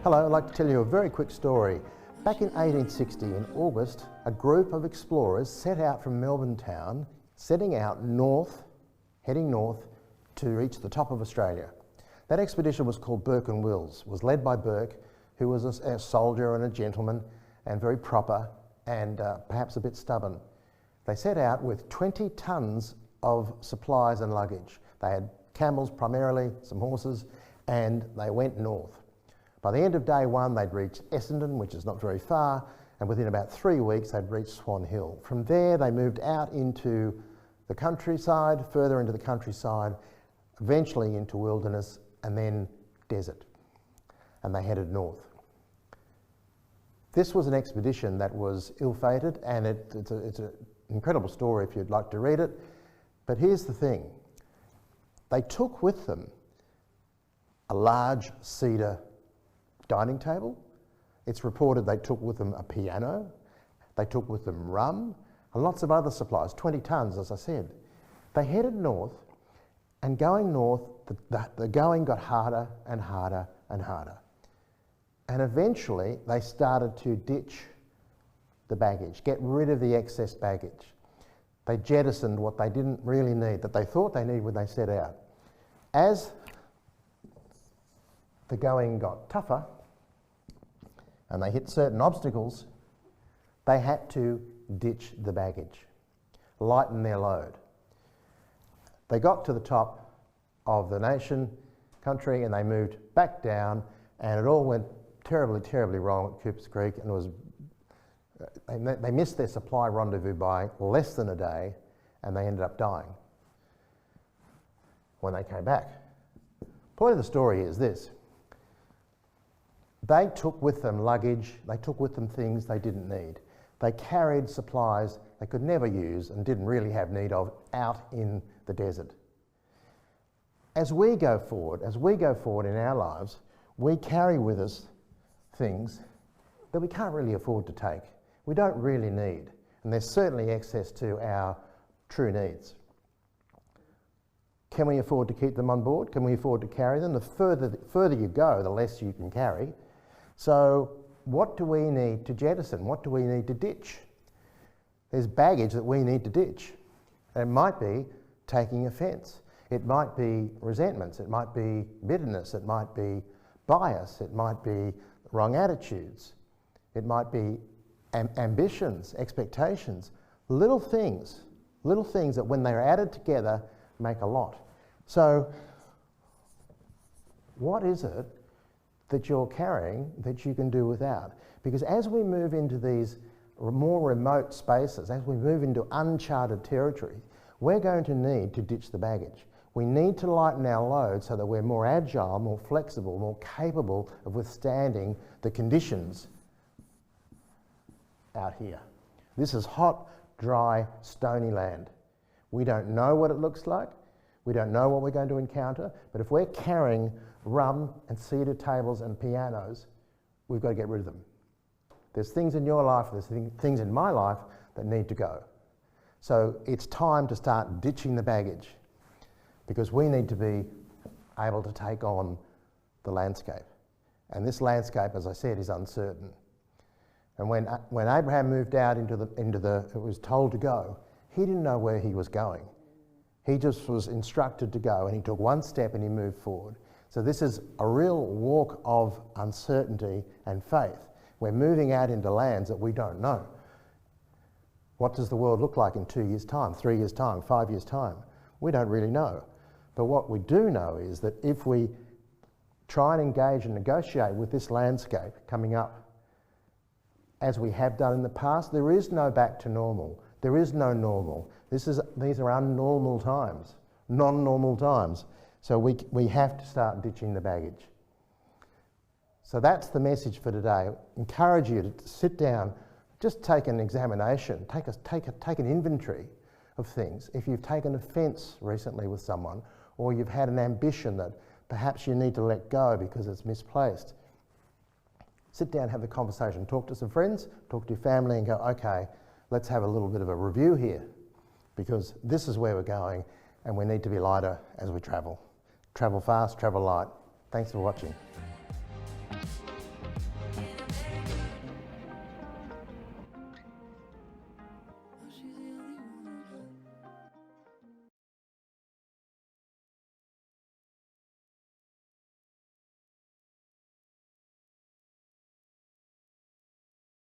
Hello, I'd like to tell you a very quick story. Back in 1860, in August, a group of explorers set out from Melbourne town, setting out north, heading north to reach the top of Australia. That expedition was called Burke and Wills, was led by Burke, who was a soldier and a gentleman and very proper and perhaps a bit stubborn. They set out with 20 tonnes of supplies and luggage. They had camels primarily, some horses, and they went north. By the end of day one, they'd reached Essendon, which is not very far, and within about 3 weeks, they'd reached Swan Hill. From there, they moved out into the countryside, further into the countryside, eventually into wilderness, and then desert. And they headed north. This was an expedition that was ill-fated, and it's an incredible story if you'd like to read it. But here's the thing. They took with them a large cedar dining table. It's reported they took with them a piano. They took with them rum and lots of other supplies, 20 tonnes, as I said. They headed north, and going north, the going got harder and harder and harder. And eventually, they started to ditch the baggage, get rid of the excess baggage. They jettisoned what they didn't really need, that they thought they needed when they set out. As the going got tougher and they hit certain obstacles, they had to ditch the baggage, lighten their load. They got to the top of the country, and they moved back down, and it all went terribly, terribly wrong at Cooper's Creek, and they missed their supply rendezvous by less than a day, and they ended up dying when they came back. Point of the story is this. They took with them luggage, they took with them things they didn't need. They carried supplies they could never use and didn't really have need of out in the desert. As we go forward in our lives, we carry with us things that we can't really afford to take. We don't really need, and there's certainly excess to our true needs. Can we afford to keep them on board? Can we afford to carry them? The further you go, the less you can carry. So what do we need to jettison? What do we need to ditch? There's baggage that we need to ditch. It might be taking offence. It might be resentments. It might be bitterness. It might be bias. It might be wrong attitudes. It might be ambitions, expectations, little things that when they're added together make a lot. So what is it that you're carrying that you can do without? Because as we move into these more remote spaces, as we move into uncharted territory, we're going to need to ditch the baggage. We need to lighten our load so that we're more agile, more flexible, more capable of withstanding the conditions out here. This is hot, dry, stony land. We don't know what it looks like. We don't know what we're going to encounter, but if we're carrying rum and cedar tables and pianos, we've got to get rid of them. There's things in your life, there's things in my life that need to go. So it's time to start ditching the baggage, because we need to be able to take on the landscape. And this landscape, as I said, is uncertain. And when Abraham moved out it was told to go, he didn't know where he was going. He just was instructed to go, and he took one step and he moved forward. So this is a real walk of uncertainty and faith. We're moving out into lands that we don't know. What does the world look like in 2 years' time, 3 years' time, 5 years' time? We don't really know. But what we do know is that if we try and engage and negotiate with this landscape coming up, as we have done in the past, there is no back to normal. There is no normal. These are unnormal times, non-normal times. So we have to start ditching the baggage. So that's the message for today. Encourage you to sit down, just take an examination, take an inventory of things. If you've taken offence recently with someone, or you've had an ambition that perhaps you need to let go because it's misplaced, sit down, have the conversation, talk to some friends, talk to your family and go, okay, let's have a little bit of a review here, because this is where we're going and we need to be lighter as we travel. Travel fast, travel light. Thanks for watching.